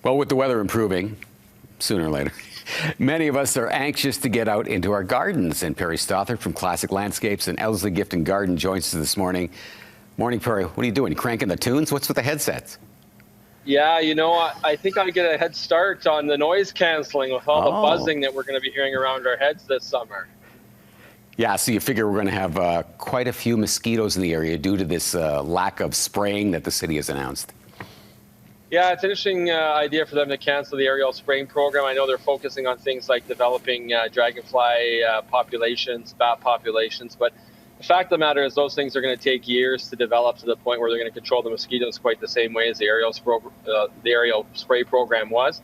Well, with the weather improving, sooner or later, many of us are anxious to get out into our gardens. And Perry Stothard from Classic Landscapes and Ellerslie Gift and Garden joins us this morning. Morning, Perry. What are you doing? Cranking the tunes? What's with the headsets? Yeah, I think I get a head start on the noise canceling with all the buzzing that we're going to be hearing around our heads this summer. Yeah, so you figure we're going to have quite a few mosquitoes in the area due to this lack of spraying that the city has announced. Yeah, it's an interesting idea for them to cancel the aerial spraying program. I know they're focusing on things like developing dragonfly populations, bat populations, but the fact of the matter is those things are going to take years to develop to the point where they're going to control the mosquitoes quite the same way as the aerial spray program was.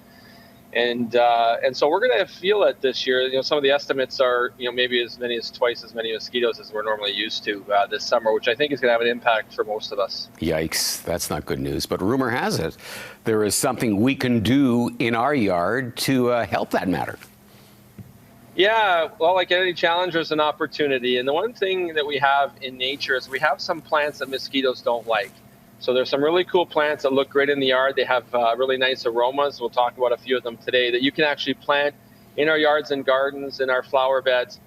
And so we're going to feel it this year. Some of the estimates are, maybe as many as twice as many mosquitoes as we're normally used to this summer, which I think is going to have an impact for most of us. Yikes, that's not good news. But rumor has it there is something we can do in our yard to help that matter. Yeah, well, like any challenge, there's an opportunity. And the one thing that we have in nature is we have some plants that mosquitoes don't like. So there's some really cool plants that look great in the yard. They have really nice aromas. We'll talk about a few of them today that you can actually plant in our yards and gardens, in our flower beds,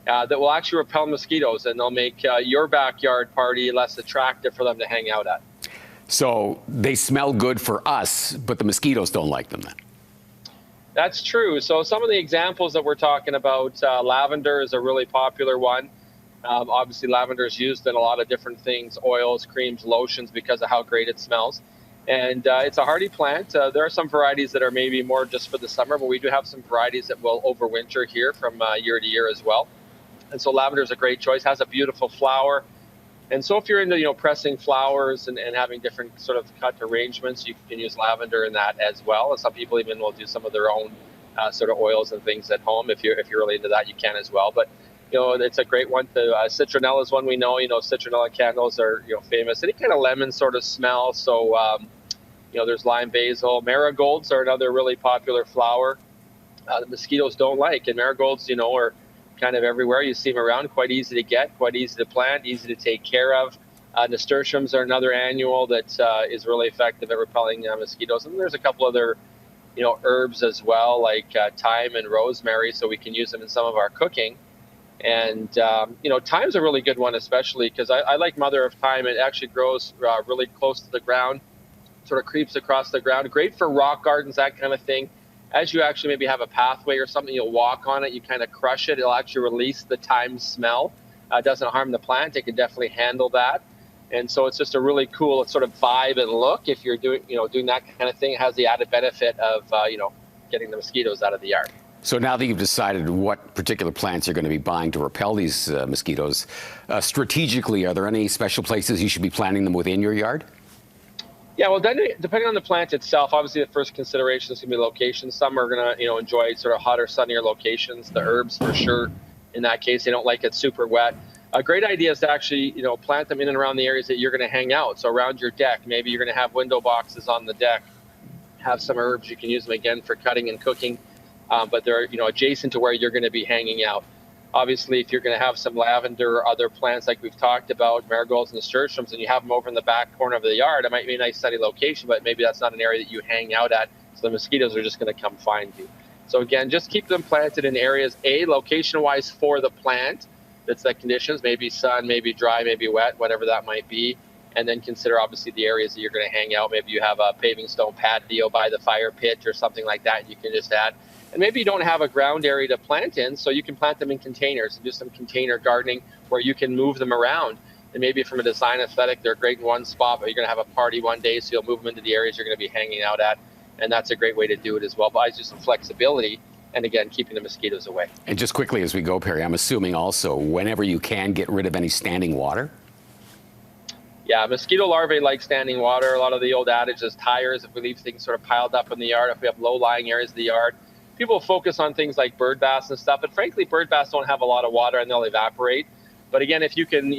that will actually repel mosquitoes, and they'll make your backyard party less attractive for them to hang out at. So they smell good for us, but the mosquitoes don't like them then? That's true. So some of the examples that we're talking about, lavender is a really popular one. Obviously, lavender is used in a lot of different things, oils, creams, lotions, because of how great it smells. And it's a hardy plant. There are some varieties that are maybe more just for the summer, but we do have some varieties that will overwinter here from year to year as well. And so lavender is a great choice, has a beautiful flower. And so if you're into, pressing flowers and having different sort of cut arrangements, you can use lavender in that as well. And some people even will do some of their own sort of oils and things at home. If you're really into that, you can as well. But it's a great one. Citronella is one we know. Citronella candles are famous. Any kind of lemon sort of smell. So there's lime basil. Marigolds are another really popular flower the mosquitoes don't like. And marigolds, are kind of everywhere. You see them around. Quite easy to get. Quite easy to plant. Easy to take care of. Nasturtiums are another annual that is really effective at repelling mosquitoes. And there's a couple other herbs as well, like thyme and rosemary. So we can use them in some of our cooking. And, thyme's a really good one, especially because I like mother of thyme. It actually grows really close to the ground, sort of creeps across the ground. Great for rock gardens, that kind of thing. As you actually maybe have a pathway or something, you'll walk on it, you kind of crush it. It'll actually release the thyme smell. It doesn't harm the plant. It can definitely handle that. And so it's just a really cool sort of vibe and look. If you're doing that kind of thing, it has the added benefit of, getting the mosquitoes out of the yard. So now that you've decided what particular plants you're going to be buying to repel these mosquitoes, strategically, are there any special places you should be planting them within your yard? Yeah, well, then, depending on the plant itself, obviously the first consideration is going to be location. Some are going to, enjoy sort of hotter, sunnier locations. The herbs, for sure, in that case, they don't like it super wet. A great idea is to actually, plant them in and around the areas that you're going to hang out. So around your deck, maybe you're going to have window boxes on the deck. Have some herbs. You can use them again for cutting and cooking. But they're adjacent to where you're going to be hanging out. Obviously, if you're going to have some lavender or other plants like we've talked about, marigolds and nasturtiums, and you have them over in the back corner of the yard, it might be a nice sunny location, but maybe that's not an area that you hang out at, so the mosquitoes are just going to come find you. So again, just keep them planted in areas, location-wise for the plant. That's the conditions, maybe sun, maybe dry, maybe wet, whatever that might be. And then consider, obviously, the areas that you're going to hang out. Maybe you have a paving stone patio by the fire pit or something like that you can just add. And maybe you don't have a ground area to plant in, so you can plant them in containers and do some container gardening where you can move them around. And maybe from a design aesthetic, they're great in one spot, but you're going to have a party one day, so you'll move them into the areas you're going to be hanging out at. And that's a great way to do it as well. Buys you some flexibility and, again, keeping the mosquitoes away. And just quickly as we go, Perry, I'm assuming also whenever you can get rid of any standing water? Yeah, mosquito larvae like standing water. A lot of the old adage is tires. If we leave things sort of piled up in the yard, if we have low-lying areas of the yard, people focus on things like bird baths and stuff, but frankly, bird baths don't have a lot of water and they'll evaporate. But again, if you can,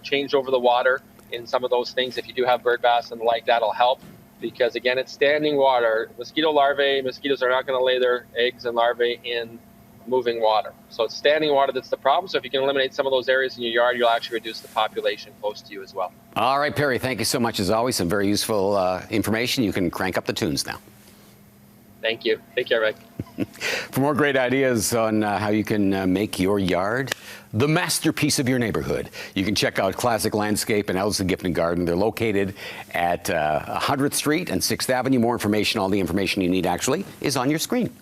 change over the water in some of those things, if you do have bird baths and the like, that'll help. Because again, it's standing water. Mosquitoes are not going to lay their eggs and larvae in moving water. So it's standing water that's the problem. So if you can eliminate some of those areas in your yard, you'll actually reduce the population close to you as well. All right, Perry, thank you so much as always. Some very useful information. You can crank up the tunes now. Thank you. Take care, Rick. For more great ideas on how you can make your yard the masterpiece of your neighborhood, you can check out Classic Landscape and Elsa Gift and Garden. They're located at 100th Street and 6th Avenue. More information, all the information you need actually, is on your screen.